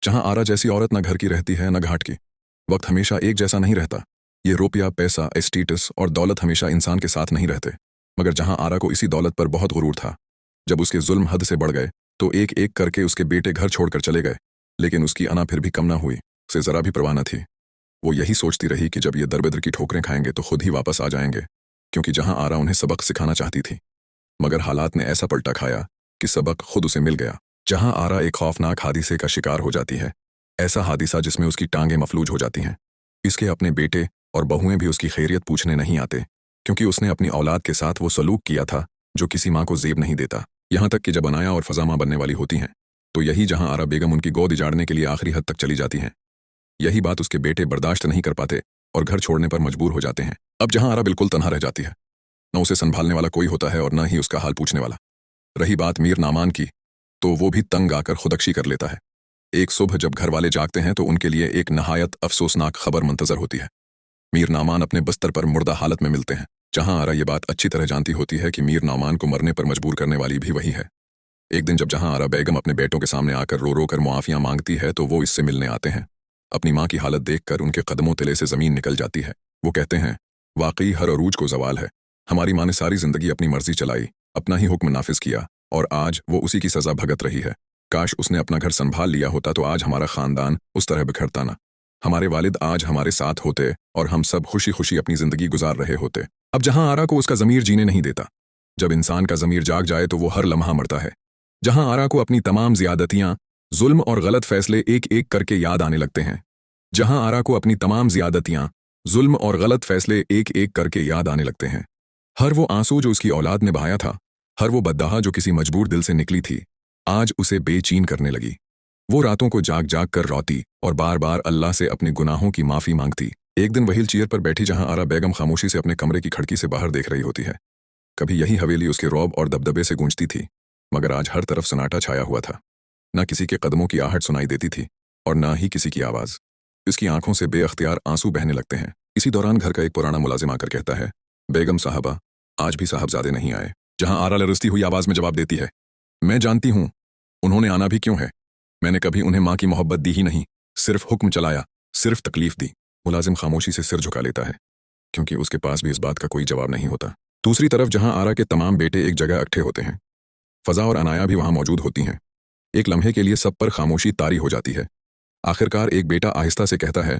जहां आरा जैसी औरत न घर की रहती है न घाट की। वक्त हमेशा एक जैसा नहीं रहता। ये रुपया, पैसा, स्टेटस और दौलत हमेशा इंसान के साथ नहीं रहते। मगर जहां आरा को इसी दौलत पर बहुत गुरूर था। जब उसके जुल्म हद से बढ़ गए तो एक एक करके उसके बेटे घर छोड़कर चले गए, लेकिन उसकी अना फिर भी कम ना हुई। उसे जरा भी परवाह न थी। वो यही सोचती रही कि जब ये दरबेदर की ठोकरें खाएंगे तो खुद ही वापस आ जाएंगे, क्योंकि जहां आरा उन्हें सबक सिखाना चाहती थी। मगर हालात ने ऐसा पलटा खाया कि सबक खुद उसे मिल गया। जहां आरा एक खौफनाक हादिसे का शिकार हो जाती है, ऐसा हादिसा जिसमें उसकी टांगें मफलूज हो जाती हैं। इसके अपने बेटे और बहुएं भी उसकी खैरियत पूछने नहीं आते, क्योंकि उसने अपनी औलाद के साथ वो सलूक किया था जो किसी माँ को जेब नहीं देता। यहाँ तक कि जब अनाया और फजा माँ बनने वाली होती हैं तो यही जहां आरा बेगम उनकी गोद इजाड़ने के लिए आखिरी हद तक चली जाती हैं। यही बात उसके बेटे बर्दाश्त नहीं कर पाते और घर छोड़ने पर मजबूर हो जाते हैं। अब जहां आरा बिल्कुल तन्हा रह जाती है, न उसे संभालने वाला कोई होता है और न ही उसका हाल पूछने वाला। रही बात मीर नामान की, तो वो भी तंग आकर खुदकशी कर लेता है। एक सुबह जब घर वाले जागते हैं तो उनके लिए एक नहायत अफसोसनाक खबर मुंतजर होती है। मीर नामान अपने बस्तर पर मुर्दा हालत में मिलते हैं। जहां आरा ये बात अच्छी तरह जानती होती है कि मीर नामान को मरने पर मजबूर करने वाली भी वही है। एक दिन जब जहां आरा बेगम अपने बेटों के सामने आकर रो रो कर मुआफियां मांगती है तो वो इससे मिलने आते हैं। अपनी माँ की हालत देखकर उनके कदमों तले से जमीन निकल जाती है। वो कहते हैं, वाकई हर अरूज को जवाल है। हमारी माँ ने सारी जिंदगी अपनी मर्जी चलाई, अपना ही हुक्म नाफिज किया, और आज वो उसी की सजा भगत रही है। काश उसने अपना घर संभाल लिया होता तो आज हमारा खानदान उस तरह बिखरता ना। हमारे वालिद आज हमारे साथ होते और हम सब खुशी खुशी अपनी जिंदगी गुजार रहे होते। अब जहां आरा को उसका जमीर जीने नहीं देता। जब इंसान का जमीर जाग जाए तो वो हर लम्हा मरता है। जहां आरा को अपनी तमाम ज्यादतियां, जुल्म और गलत फैसले एक एक करके याद आने लगते हैं। जहां आरा को अपनी तमाम ज्यादतियां, जुल्म और गलत फैसले एक एक करके याद आने लगते हैं। हर वो आंसू जो उसकी औलाद ने बहाया था, हर वो बद्दाहा जो किसी मजबूर दिल से निकली थी, आज उसे बेचैन करने लगी। वो रातों को जाग जाग कर रोती और बार बार अल्लाह से अपने गुनाहों की माफी मांगती। एक दिन व्हील चेयर पर बैठी जहां आरा बेगम खामोशी से अपने कमरे की खिड़की से बाहर देख रही होती है। कभी यही हवेली उसके रौब और दबदबे से गूंजती थी, मगर आज हर तरफ सन्नाटा छाया हुआ था। न किसी के कदमों की आहट सुनाई देती थी और न ही किसी की आवाज। इसकी आंखों से बेअख्तियार आंसू बहने लगते हैं। इसी दौरान घर का एक पुराना मुलाजिम आकर कहता है, बेगम साहबा, आज भी साहबजादे नहीं आए। जहां आरा लरसती हुई आवाज में जवाब देती है, मैं जानती हूं, उन्होंने आना भी क्यों है। मैंने कभी उन्हें माँ की मोहब्बत दी ही नहीं, सिर्फ हुक्म चलाया, सिर्फ तकलीफ दी। मुलाजिम खामोशी से सिर झुका लेता है, क्योंकि उसके पास भी इस बात का कोई जवाब नहीं होता। दूसरी तरफ जहां आरा के तमाम बेटे एक जगह इकट्ठे होते हैं। फजा और अनाया भी वहां मौजूद होती हैं। एक लम्हे के लिए सब पर खामोशी तारी हो जाती है। आखिरकार एक बेटा आहिस्ता से कहता है,